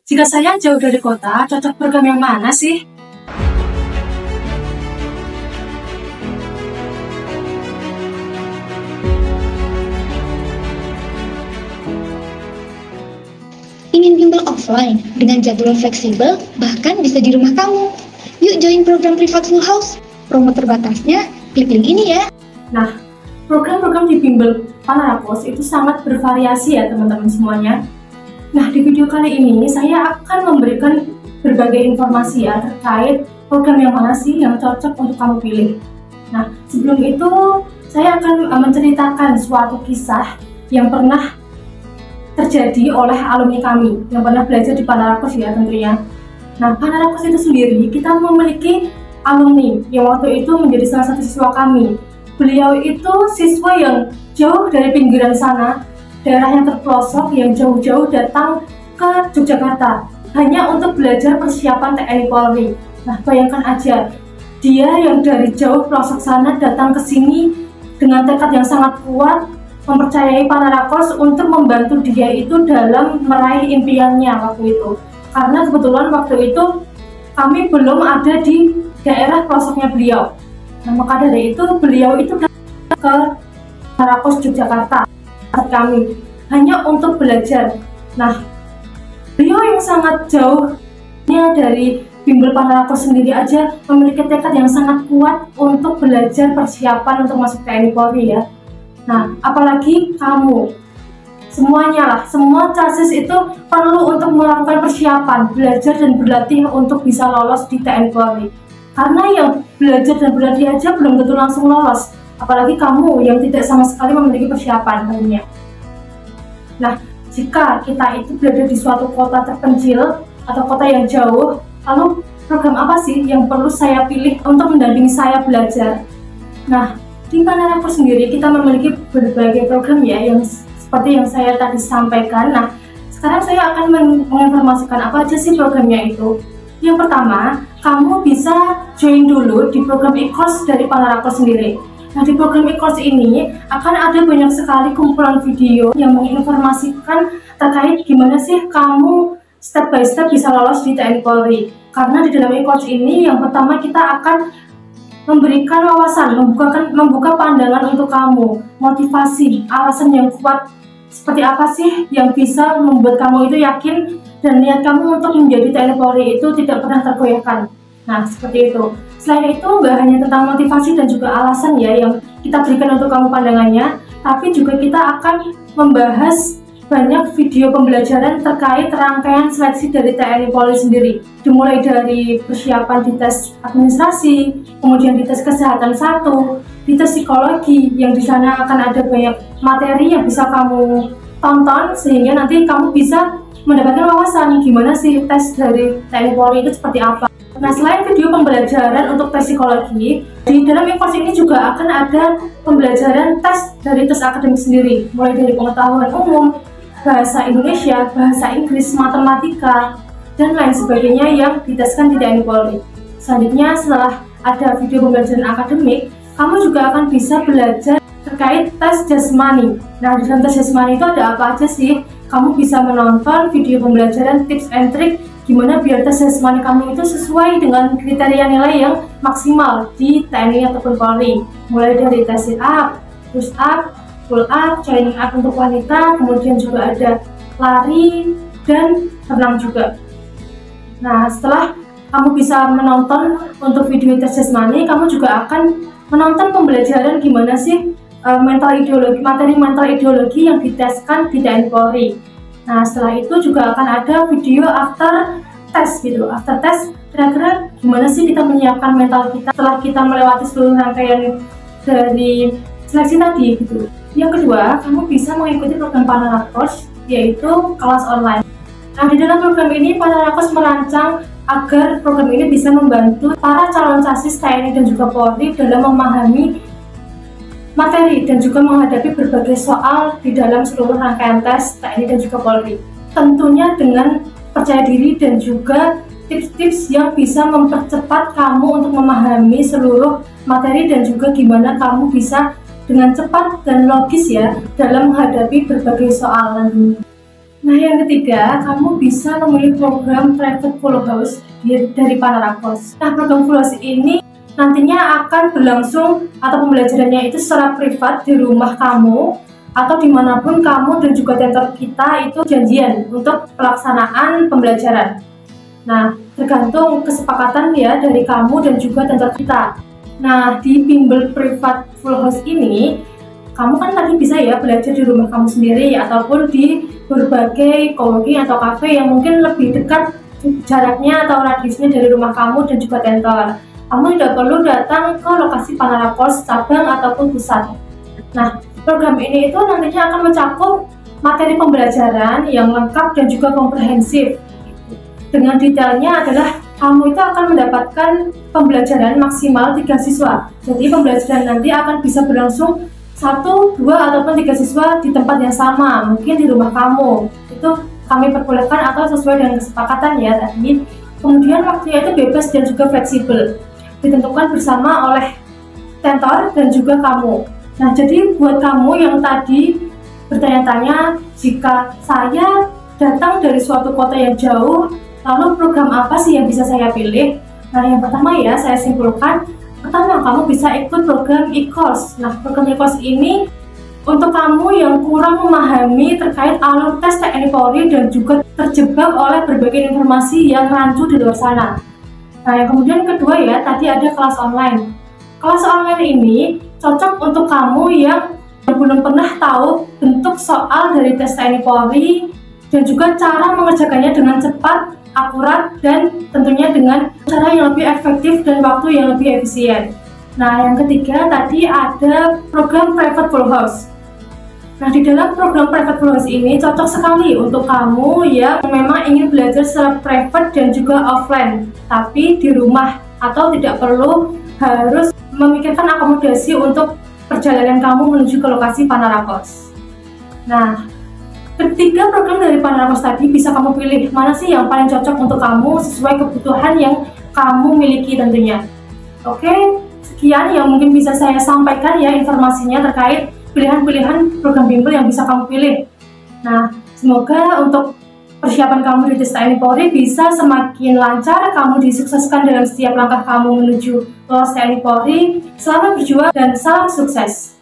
Jika saya jauh dari kota, cocok program yang mana sih? Ingin bimbel offline dengan jadwal fleksibel, bahkan bisa di rumah kamu? Yuk join program Privat Full House. Promo terbatasnya, klik link ini ya. Nah, program-program di bimbel Panarakos itu sangat bervariasi ya teman-teman semuanya. Nah, di video kali ini saya akan memberikan berbagai informasi ya terkait program yang mana sih yang cocok untuk kamu pilih. Nah, sebelum itu saya akan menceritakan suatu kisah yang pernah terjadi oleh alumni kami yang pernah belajar di Panarakos ya tentunya. Nah, Panarakos itu sendiri kita memiliki alumni yang waktu itu menjadi salah satu siswa kami. Beliau itu siswa yang jauh dari pinggiran sana, daerah yang terpelosok, yang jauh-jauh datang ke Yogyakarta hanya untuk belajar persiapan TNI Polri. Nah, bayangkan aja, dia yang dari jauh pelosok sana datang ke sini dengan tekad yang sangat kuat, mempercayai Panarakos untuk membantu dia itu dalam meraih impiannya waktu itu. Karena kebetulan waktu itu kami belum ada di daerah pelosoknya beliau. Nah, maka dari itu beliau itu datang ke Panarakos Yogyakarta kami hanya untuk belajar. Nah, beliau yang sangat jauhnya dari bimbel Panarakos sendiri aja memiliki tekad yang sangat kuat untuk belajar persiapan untuk masuk TNI Polri ya. Nah, apalagi kamu, semuanya lah, semua casis itu perlu untuk melakukan persiapan, belajar dan berlatih untuk bisa lolos di TNI Polri. Karena yang belajar dan berlatih aja belum tentu langsung lolos, apalagi kamu yang tidak sama sekali memiliki persiapan tentunya. Nah, jika kita itu berada di suatu kota terpencil atau kota yang jauh, lalu program apa sih yang perlu saya pilih untuk mendampingi saya belajar? Nah, di Panarakos sendiri kita memiliki berbagai program ya, yang seperti yang saya tadi sampaikan. Nah, sekarang saya akan menginformasikan apa aja sih programnya itu. Yang pertama, kamu bisa join dulu di program e-course dari Panarakos sendiri. Nah, di program e-course ini akan ada banyak sekali kumpulan video yang menginformasikan terkait gimana sih kamu step by step bisa lolos di TNI Polri. Karena di dalam e-course ini yang pertama kita akan memberikan wawasan, membuka pandangan untuk kamu, motivasi, alasan yang kuat seperti apa sih yang bisa membuat kamu itu yakin dan niat kamu untuk menjadi TNI Polri itu tidak pernah tergoyahkan. Nah, seperti itu. Selain itu, nggak hanya tentang motivasi dan juga alasan ya yang kita berikan untuk kamu pandangannya, tapi juga kita akan membahas banyak video pembelajaran terkait rangkaian seleksi dari TNI Polri sendiri. Dimulai dari persiapan di tes administrasi, kemudian di tes kesehatan 1, di tes psikologi, yang di sana akan ada banyak materi yang bisa kamu tonton sehingga nanti kamu bisa mendapatkan wawasan gimana sih tes dari TNI Polri itu seperti apa. Nah, selain video pembelajaran untuk tes psikologi, di dalam e-course ini juga akan ada pembelajaran tes dari tes akademik sendiri, mulai dari pengetahuan umum, bahasa Indonesia, bahasa Inggris, matematika, dan lain sebagainya yang diteskan di TNI Polri. Selanjutnya, setelah ada video pembelajaran akademik, kamu juga akan bisa belajar terkait tes jasmani. Nah, di dalam tes jasmani itu ada apa aja sih? Kamu bisa menonton video pembelajaran tips and trick gimana biar tes jasmani kamu itu sesuai dengan kriteria nilai yang maksimal di TNI ataupun Polri. Mulai dari tes sit up, push up, pull up, training up untuk wanita, kemudian juga ada lari dan renang juga. Nah, setelah kamu bisa menonton untuk video tes jasmani, kamu juga akan menonton pembelajaran gimana sih materi mental ideologi yang diteskan di TNI Polri. Nah, setelah itu juga akan ada video after test gitu. After test, kira-kira gimana sih kita menyiapkan mental kita setelah kita melewati seluruh rangkaian dari seleksi tadi gitu. Yang kedua, kamu bisa mengikuti program Panarakos, yaitu kelas online. Nah, di dalam program ini Panarakos merancang agar program ini bisa membantu para calon casis TNI dan juga Polri dalam memahami materi dan juga menghadapi berbagai soal di dalam seluruh rangkaian tes TNI dan juga Polri. Tentunya dengan percaya diri dan juga tips-tips yang bisa mempercepat kamu untuk memahami seluruh materi dan juga gimana kamu bisa dengan cepat dan logis ya dalam menghadapi berbagai soal nantinya. Nah, yang ketiga, kamu bisa memilih program private full house dari Panarakos. Nah, program full house ini nantinya akan berlangsung atau pembelajarannya itu secara privat di rumah kamu atau dimanapun kamu dan juga tentor kita itu janjian untuk pelaksanaan pembelajaran. Nah, tergantung kesepakatan ya dari kamu dan juga tentor kita. Nah, di bimbel privat full house ini, kamu kan tadi bisa ya belajar di rumah kamu sendiri ataupun di berbagai coworking atau cafe yang mungkin lebih dekat jaraknya atau radiusnya dari rumah kamu dan juga tentor. Kamu tidak perlu datang ke lokasi Panarakos cabang ataupun pusat. Nah, program ini itu nantinya akan mencakup materi pembelajaran yang lengkap dan juga komprehensif. Dengan detailnya adalah kamu itu akan mendapatkan pembelajaran maksimal 3 siswa. Jadi pembelajaran nanti akan bisa berlangsung 1, 2, ataupun 3 siswa di tempat yang sama, mungkin di rumah kamu. Itu kami perbolehkan atau sesuai dengan kesepakatan ya tadi. Kemudian waktunya itu bebas dan juga fleksibel, ditentukan bersama oleh tentor dan juga kamu. Nah, jadi buat kamu yang tadi bertanya-tanya, jika saya datang dari suatu kota yang jauh, lalu program apa sih yang bisa saya pilih? Nah, yang pertama ya, saya simpulkan, pertama, kamu bisa ikut program e-course. Nah, program e-course ini untuk kamu yang kurang memahami terkait alur tes TNI Polri dan juga terjebak oleh berbagai informasi yang rancu di luar sana. Nah, yang kemudian kedua ya, tadi ada kelas online. Kelas online ini cocok untuk kamu yang belum pernah tahu bentuk soal dari tes TNI Polri dan juga cara mengerjakannya dengan cepat, akurat, dan tentunya dengan cara yang lebih efektif dan waktu yang lebih efisien. Nah, yang ketiga tadi ada program private full house. Nah, di dalam program private full house ini cocok sekali untuk kamu yang memang ingin belajar secara private dan juga offline, tapi di rumah atau tidak perlu harus memikirkan akomodasi untuk perjalanan kamu menuju ke lokasi Panarakos. Nah, ketiga program dari Panarakos tadi bisa kamu pilih mana sih yang paling cocok untuk kamu sesuai kebutuhan yang kamu miliki tentunya. Oke, sekian yang mungkin bisa saya sampaikan ya informasinya terkait pilihan-pilihan program bimbel yang bisa kamu pilih. Nah, semoga untuk persiapan kamu di tes TNI Polri bisa semakin lancar, kamu disukseskan dalam setiap langkah kamu menuju lolos TNI Polri. Selamat berjuang dan salam sukses!